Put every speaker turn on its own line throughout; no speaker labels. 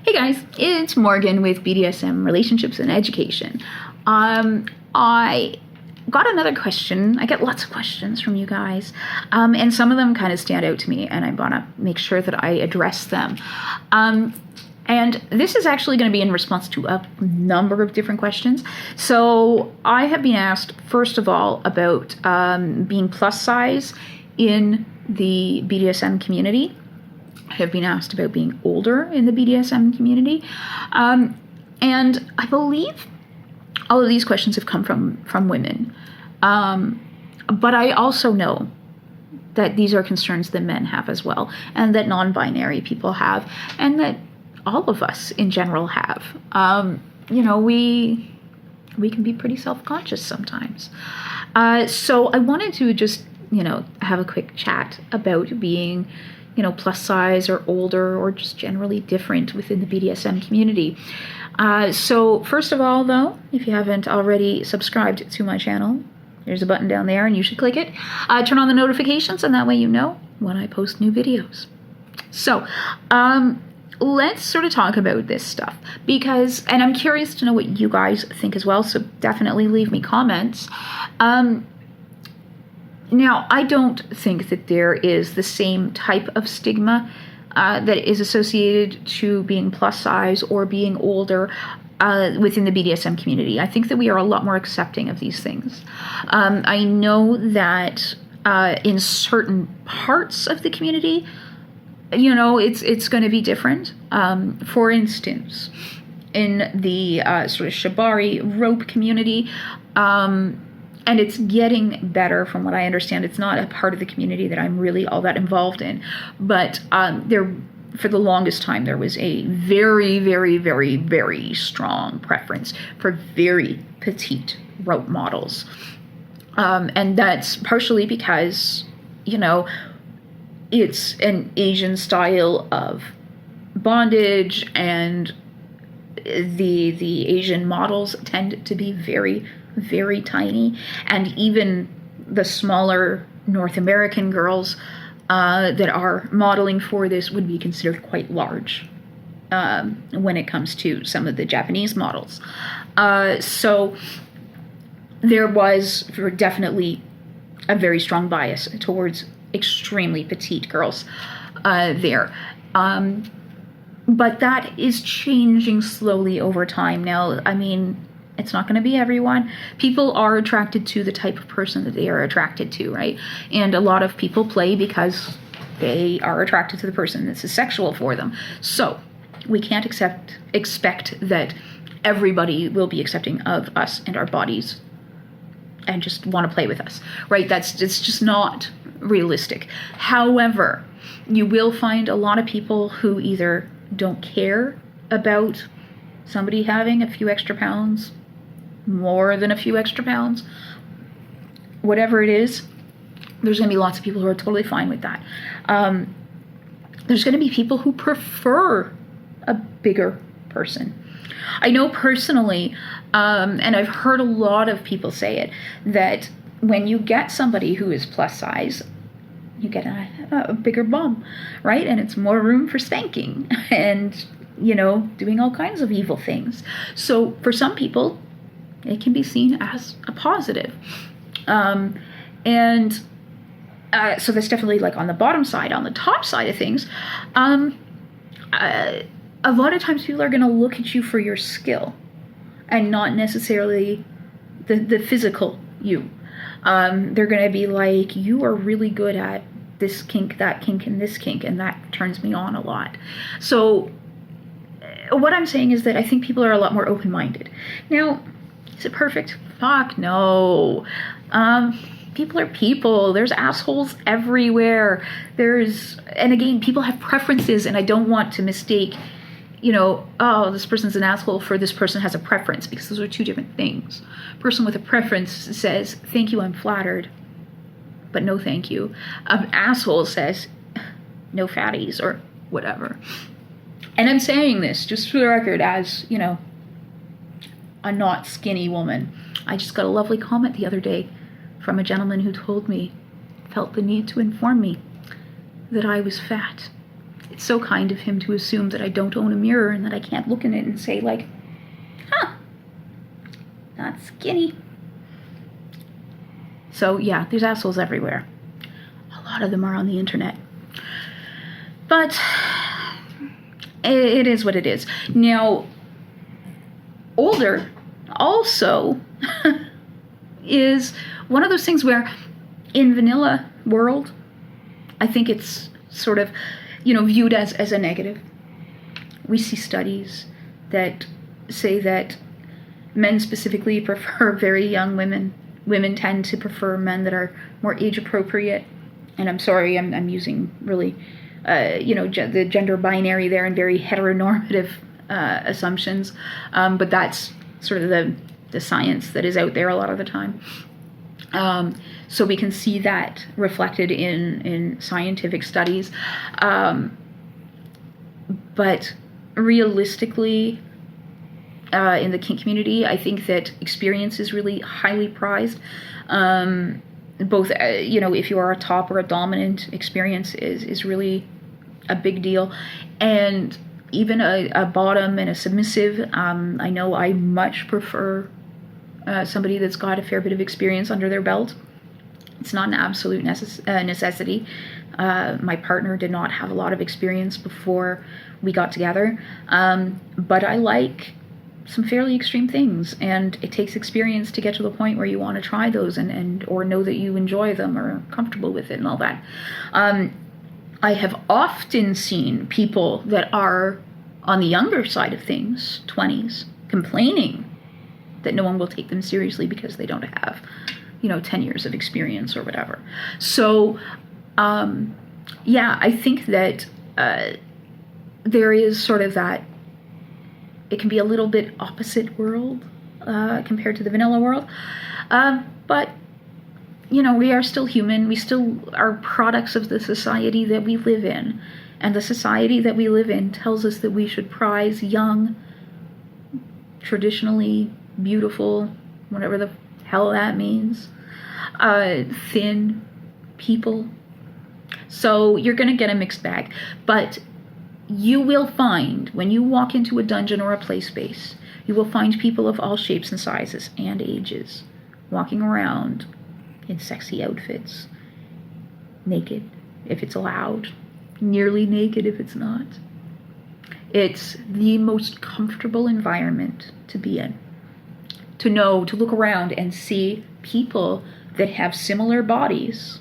Hey guys, it's Morgan with BDSM Relationships and Education. I got another question. I get lots of questions from you guys, and some of them kind of stand out to me, and I want to make sure that I address them. And this is actually going to be in response to a number of different questions. So I have been asked, first of all, about being plus size in the BDSM community. I have been asked about being older in the BDSM community. And I believe all of these questions have come from women. But I also know that these are concerns that men have as well, and that non-binary people have, and that all of us in general have. We can be pretty self-conscious sometimes. So I wanted to just, have a quick chat about being plus size or older or just generally different within the BDSM community. So first of all, though, if you haven't already subscribed to my channel, there's a button down there and you should click it. Turn on the notifications, and that way you know when I post new videos. So let's sort of talk about this stuff and I'm curious to know what you guys think as well, so definitely leave me comments. Now, I don't think that there is the same type of stigma that is associated to being plus size or being older within the BDSM community. I think that we are a lot more accepting of these things. I know that in certain parts of the community, it's going to be different. For instance, in the sort of shibari rope community, and it's getting better from what I understand. It's not a part of the community that I'm really all that involved in. But for the longest time, there was a very, very, very, very strong preference for very petite rope models. And that's partially because, it's an Asian style of bondage, and the Asian models tend to be very, very tiny, and even the smaller North American girls that are modeling for this would be considered quite large when it comes to some of the Japanese models. So there was definitely a very strong bias towards extremely petite girls there. But that is changing slowly over time. Now, it's not going to be everyone. People are attracted to the type of person that they are attracted to, right? And a lot of people play because they are attracted to the person that's sexual for them. So we can't expect that everybody will be accepting of us and our bodies and just want to play with us, right? It's just not realistic. However, you will find a lot of people who either don't care about somebody having a few extra pounds, more than a few extra pounds, whatever it is. There's going to be lots of people who are totally fine with that. There's going to be people who prefer a bigger person. I know personally, and I've heard a lot of people say it, that when you get somebody who is plus size, you get a bigger bum, right? And it's more room for spanking and, doing all kinds of evil things. So for some people, it can be seen as a positive. So that's definitely like on the bottom side. On the top side of things, a lot of times people are going to look at you for your skill and not necessarily the physical you. They're going to be like, you are really good at this kink, that kink, and this kink, and that turns me on a lot. So what I'm saying is that I think people are a lot more open-minded. Now, is it perfect? Fuck no. People are people. There's assholes everywhere. And again, people have preferences, and I don't want to mistake, this person's an asshole for this person has a preference, because those are two different things. A person with a preference says, thank you, I'm flattered, but no thank you. An asshole says, no fatties, or whatever. And I'm saying this just for the record as, a not skinny woman. I just got a lovely comment the other day from a gentleman who felt the need to inform me that I was fat. it's so kind of him to assume that I don't own a mirror and that I can't look in it and say, like, huh, not skinny. So yeah, there's assholes everywhere. A lot of them are on the internet. But it is what it is. Now, older also is one of those things where in vanilla world, I think it's sort of, viewed as a negative. We see studies that say that men specifically prefer very young women. Women tend to prefer men that are more age appropriate. And I'm sorry, I'm using really, the gender binary there and very heteronormative assumptions. But that's sort of the science that is out there a lot of the time. So we can see that reflected in scientific studies. But realistically, in the kink community, I think that experience is really highly prized. Both, if you are a top or a dominant, experience is really a big deal. And even a bottom and a submissive, I know I much prefer somebody that's got a fair bit of experience under their belt. It's not an absolute necessity. My partner did not have a lot of experience before we got together, but I like some fairly extreme things, and it takes experience to get to the point where you want to try those or know that you enjoy them or are comfortable with it and all that. I have often seen people that are on the younger side of things, 20s, complaining that no one will take them seriously because they don't have, 10 years of experience or whatever. So, I think that there is sort of that, it can be a little bit opposite world compared to the vanilla world. But, we are still human. We still are products of the society that we live in. And the society that we live in tells us that we should prize young, traditionally beautiful, whatever the hell that means, thin people. So you're going to get a mixed bag. But you will find, when you walk into a dungeon or a play space, you will find people of all shapes and sizes and ages walking around in sexy outfits, naked, if it's allowed, nearly naked if it's not. It's the most comfortable environment to be in. To look around and see people that have similar bodies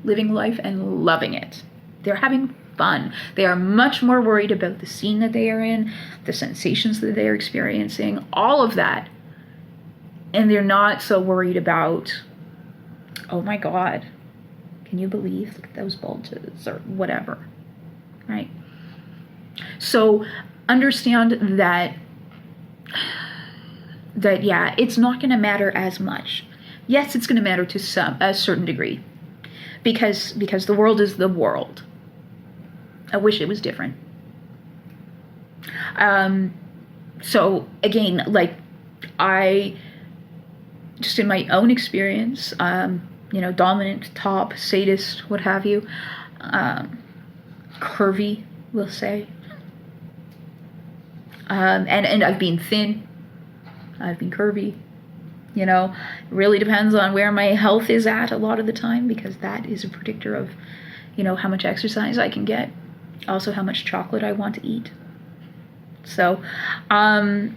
living life and loving it. They're having fun. They are much more worried about the scene that they are in, the sensations that they are experiencing, all of that. And they're not so worried about, oh my God, can you believe, look at those bulges or whatever, right? So understand that it's not going to matter as much. Yes, it's going to matter to a certain degree, because the world is the world. I wish it was different. So again, like I, just in my own experience, dominant, top, sadist, what have you, curvy, we'll say. And I've been thin, I've been curvy, it really depends on where my health is at a lot of the time, because that is a predictor of, how much exercise I can get, also how much chocolate I want to eat. So, and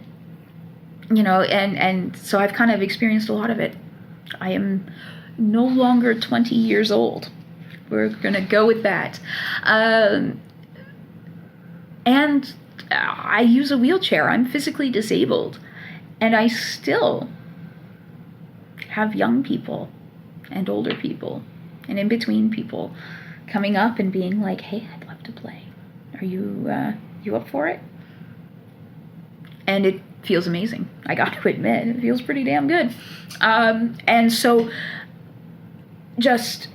so I've kind of experienced a lot of it. I am no longer 20 years old. We're going to go with that. And I use a wheelchair. I'm physically disabled. And I still have young people and older people and in-between people coming up and being like, hey, I'd love to play. Are you up for it? And it feels amazing. I got to admit, it feels pretty damn good. And so just,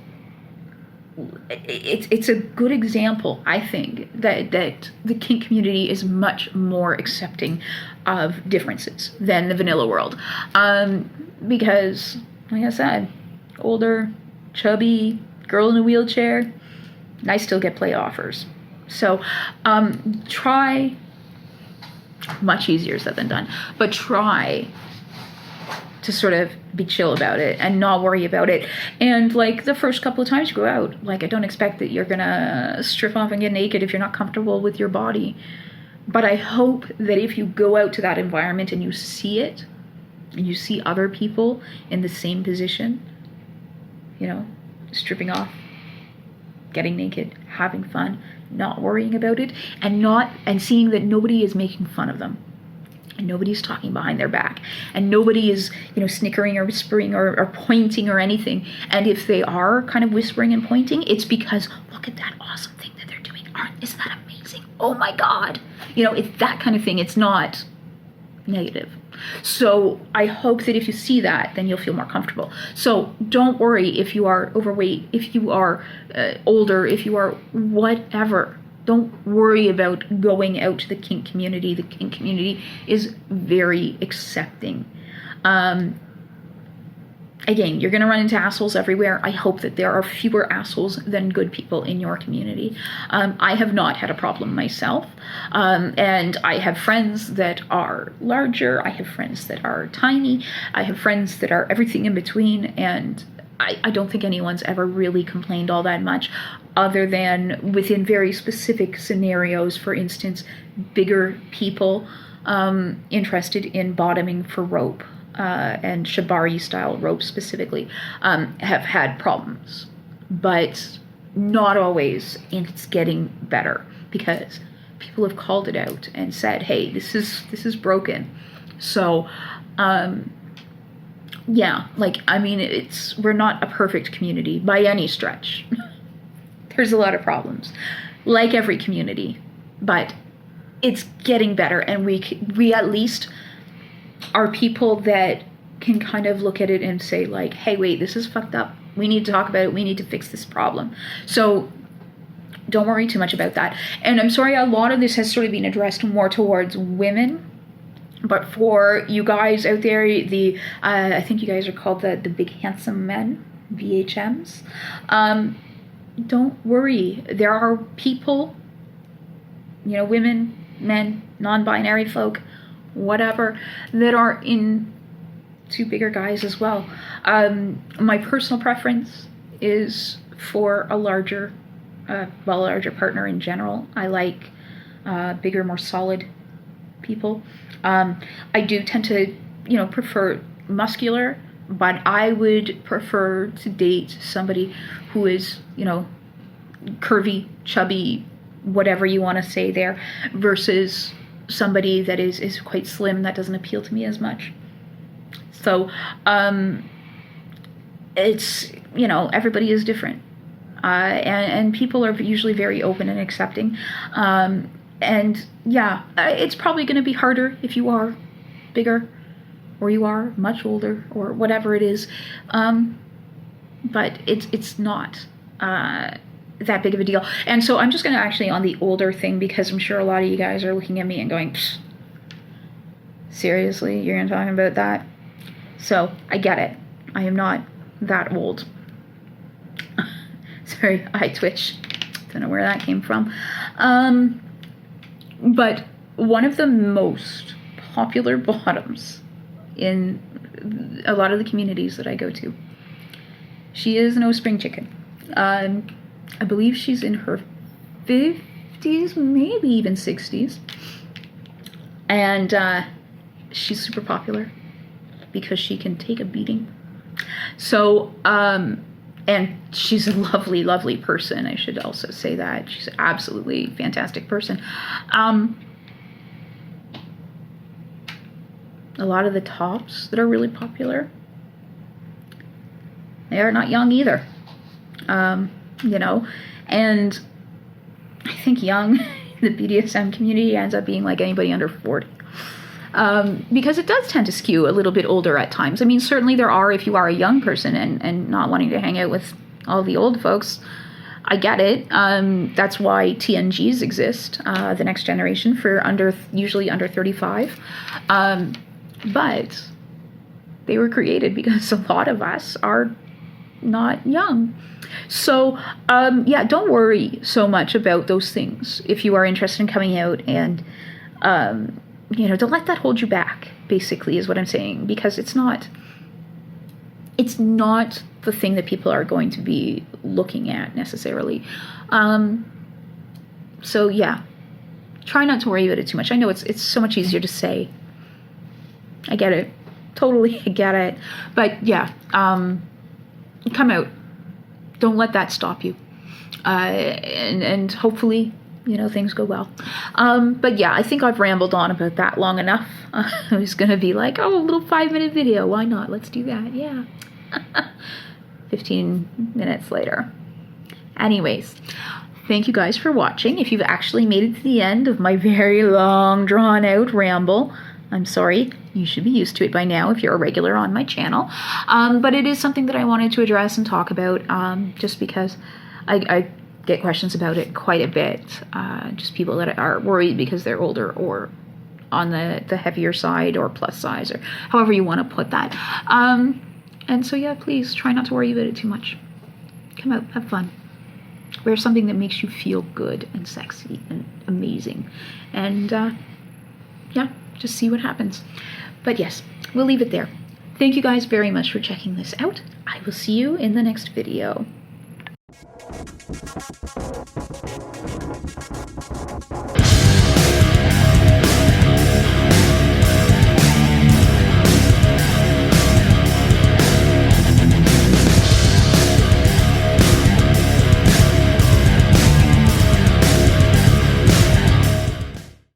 it's a good example, I think, that the kink community is much more accepting of differences than the vanilla world. Because, like I said, older, chubby, girl in a wheelchair, I still get play offers. So try, much easier said than done, but try to sort of be chill about it and not worry about it. And like the first couple of times you go out, like I don't expect that you're gonna strip off and get naked if you're not comfortable with your body. But I hope that if you go out to that environment and you see it, and you see other people in the same position, you know, stripping off, getting naked, having fun, not worrying about it, and seeing that nobody is making fun of them. And nobody's talking behind their back, and nobody is, you know, snickering or whispering or pointing or anything. And if they are kind of whispering and pointing, it's because, look at that awesome thing that they're doing. Isn't that amazing? Oh my God. You know, it's that kind of thing. It's not negative. So I hope that if you see that, then you'll feel more comfortable. So don't worry if you are overweight, if you are older, if you are whatever. Don't worry about going out to the kink community. The kink community is very accepting. Again, you're going to run into assholes everywhere. I hope that there are fewer assholes than good people in your community. I have not had a problem myself. And I have friends that are larger. I have friends that are tiny. I have friends that are everything in between. And I don't think anyone's ever really complained all that much, other than within very specific scenarios. For instance, bigger people interested in bottoming for rope, and shibari style rope specifically, have had problems, but not always. And it's getting better because people have called it out and said, hey, this is broken. So yeah, like, I mean, we're not a perfect community by any stretch. There's a lot of problems, like every community, but it's getting better, and we at least are people that can kind of look at it and say, like, hey, wait, this is fucked up. We need to talk about it. We need to fix this problem. So don't worry too much about that. And I'm sorry, a lot of this has sort of been addressed more towards women. But for you guys out there, I think you guys are called the big handsome men, BHMs. Don't worry. There are people, you know, women, men, non-binary folk, whatever, that are into bigger guys as well. My personal preference is for a larger partner in general. I like bigger, more solid people. I do tend to, you know, prefer muscular, but I would prefer to date somebody who is, you know, curvy, chubby, whatever you want to say there, versus somebody that is quite slim. That doesn't appeal to me as much. So it's, you know, everybody is different, and people are usually very open and accepting. And yeah, it's probably going to be harder if you are bigger, or you are much older, or whatever it is. But it's not that big of a deal. And so I'm just going to actually on the older thing, because I'm sure a lot of you guys are looking at me and going, seriously, you're going to talk about that? So I get it. I am not that old. Sorry, I twitch. Don't know where that came from. But one of the most popular bottoms in a lot of the communities that I go to, she is no spring chicken. I believe she's in her 50s, maybe even 60s. And she's super popular because she can take a beating. So, and she's a lovely, lovely person. I should also say that. She's an absolutely fantastic person. A lot of the tops that are really popular, they are not young either. You know, and I think young in the BDSM community ends up being like anybody under 40. Because it does tend to skew a little bit older at times. I mean, certainly there are, if you are a young person and not wanting to hang out with all the old folks, I get it. That's why TNGs exist, the next generation, for usually under 35. But they were created because a lot of us are not young. So, yeah, don't worry so much about those things if you are interested in coming out, and, don't let that hold you back, basically, is what I'm saying, because it's not the thing that people are going to be looking at necessarily. So, yeah, try not to worry about it too much. I know it's so much easier to say. I get it. Totally, I get it. But, yeah, come out. Don't let that stop you. And hopefully, things go well. But yeah, I think I've rambled on about that long enough. I was going to be like, a little 5-minute video. Why not? Let's do that. Yeah. 15 minutes later. Anyways, thank you guys for watching. If you've actually made it to the end of my very long, drawn-out ramble, I'm sorry. You should be used to it by now if you're a regular on my channel. But it is something that I wanted to address and talk about, just because I get questions about it quite a bit. Just people that are worried because they're older or on the heavier side or plus size, or however you want to put that. And so, yeah, please try not to worry about it too much. Come out, have fun. Wear something that makes you feel good and sexy and amazing. And, yeah, just see what happens. But yes, we'll leave it there. Thank you guys very much for checking this out. I will see you in the next video.